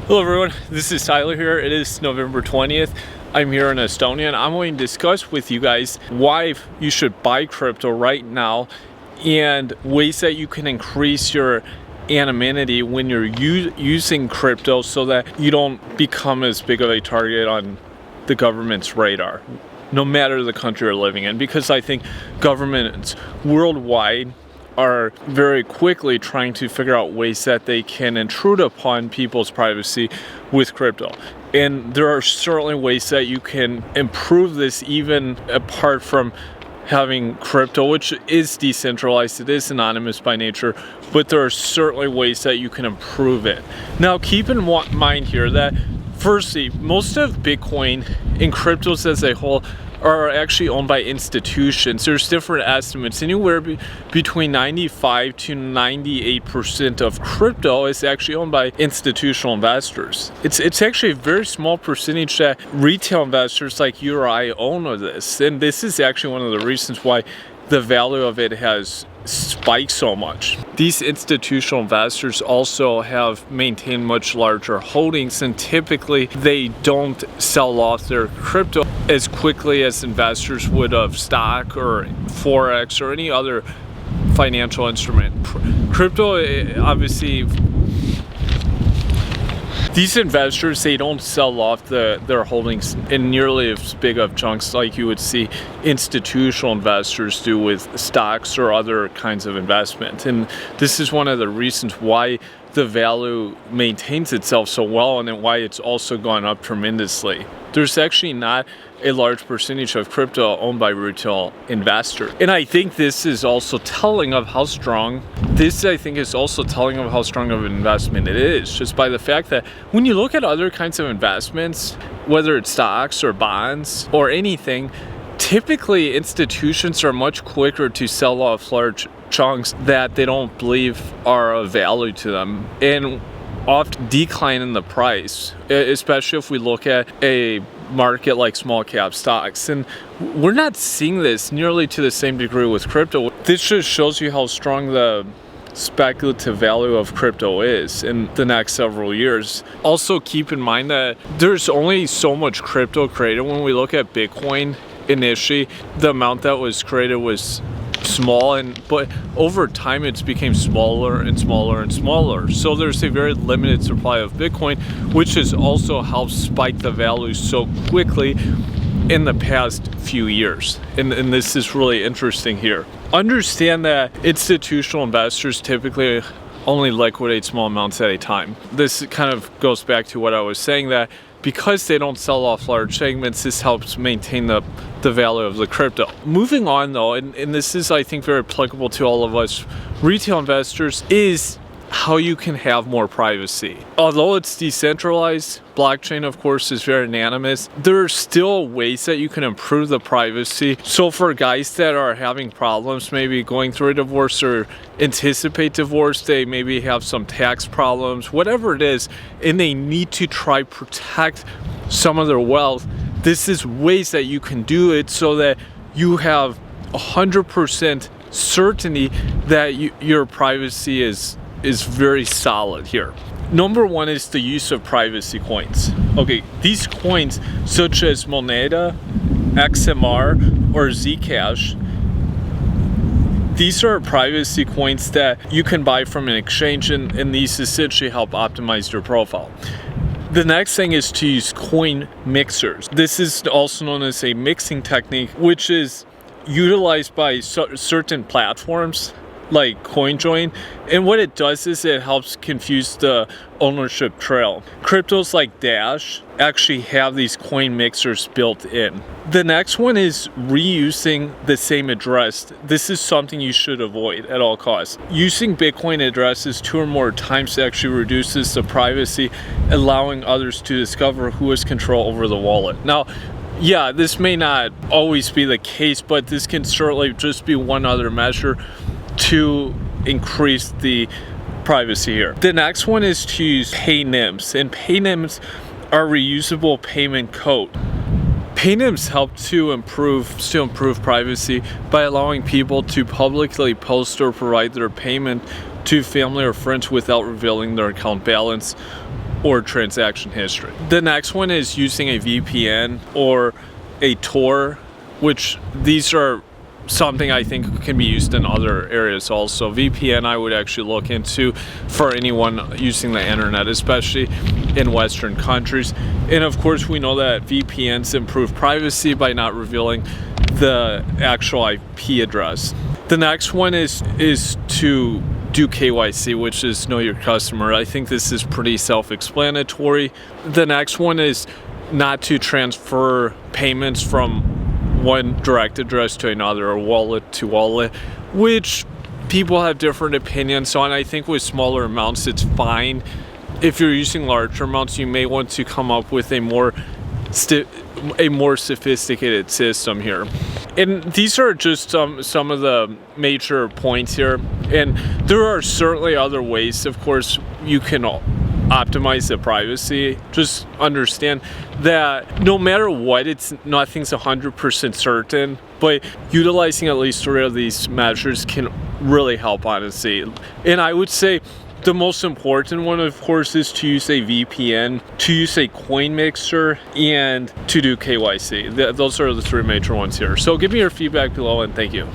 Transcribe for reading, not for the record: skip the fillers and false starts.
Hello everyone, this is Tyler here. It is November 20th. I'm here in Estonia and I'm going to discuss with you guys why you should buy crypto right now and ways that you can increase your anonymity when you're using crypto so that you don't become as big of a target on the government's radar, no matter the country you're living in, because I think governments worldwide are very quickly trying to figure out ways that they can intrude upon people's privacy with crypto. And there are certainly ways that you can improve this even apart from having crypto, which is decentralized, it is anonymous by nature, but there are certainly ways that you can improve it. Now, keep in mind here that firstly, most of Bitcoin and cryptos as a whole are actually owned by institutions. There's different estimates. Anywhere between 95 to 98% of crypto is actually owned by institutional investors. It's actually a very small percentage that retail investors like you or I own of this. And this is actually one of the reasons why the value of it has spiked so much. These institutional investors also have maintained much larger holdings, and typically they don't sell off their crypto as quickly as investors would of stock or forex or any other financial instrument. Crypto, obviously, these investors, they don't sell off their holdings in nearly as big of chunks like you would see institutional investors do with stocks or other kinds of investment. And this is one of the reasons why the value maintains itself so well and why it's also gone up tremendously. There's actually not a large percentage of crypto owned by retail investors. And I think this is also telling of how strong, of an investment it is, just by the fact that when you look at other kinds of investments, whether it's stocks or bonds or anything, typically institutions are much quicker to sell off large chunks that they don't believe are of value to them and often decline in the price, especially if we look at a market like small cap stocks. And we're not seeing this nearly to the same degree with crypto. This just shows you how strong the speculative value of crypto is in the next several years. Also keep in mind that there's only so much crypto created. When we look at Bitcoin initially, the amount that was created was small, but over time it's became smaller and smaller and smaller. So there's a very limited supply of Bitcoin, which has also helped spike the value so quickly in the past few years. And this is really interesting here. Understand that institutional investors typically only liquidate small amounts at a time. This kind of goes back to what I was saying, that because they don't sell off large segments, this helps maintain the value of the crypto. Moving on though, and this is I think very applicable to all of us retail investors, is how you can have more privacy. Although it's decentralized, blockchain of course is very anonymous, there are still ways that you can improve the privacy. So for guys that are having problems, maybe going through a divorce or anticipate divorce, they maybe have some tax problems, whatever it is, and they need to try protect some of their wealth, this is ways that you can do it so that you have 100% certainty that your privacy is very solid here. Number one is the use of privacy coins. Okay, these coins such as Moneda, XMR, or Zcash, these are privacy coins that you can buy from an exchange, and these essentially help optimize your profile. The next thing is to use coin mixers. This is also known as a mixing technique, which is utilized by certain platforms like CoinJoin, and what it does is it helps confuse the ownership trail. Cryptos like Dash actually have these coin mixers built in. The next one is reusing the same address. This is something you should avoid at all costs. Using Bitcoin addresses 2 or more times actually reduces the privacy, allowing others to discover who has control over the wallet. Now, yeah, this may not always be the case, but this can certainly just be one other measure to increase the privacy here. The next one is to use Nymphs, and Nymphs are reusable payment code. Nymphs help to improve privacy by allowing people to publicly post or provide their payment to family or friends without revealing their account balance or transaction history. The next one is using a VPN or a Tor, which these are something I think can be used in other areas also. VPN I would actually look into for anyone using the internet, especially in Western countries. And of course we know that VPNs improve privacy by not revealing the actual IP address. The next one is to do KYC, which is know your customer. I think this is pretty self-explanatory. The next one is not to transfer payments from one direct address to another, or wallet to wallet, which people have different opinions on. I think with smaller amounts it's fine. If you're using larger amounts, you may want to come up with a more sophisticated system here. And these are just some of the major points here, and there are certainly other ways, of course, you can optimize the privacy. Just understand that no matter what, nothing's 100% certain, but utilizing at least 3 of these measures can really help, honestly. And I would say the most important one, of course, is to use a VPN, to use a coin mixer, and to do KYC. Those are the 3 major ones here. So give me your feedback below, and thank you.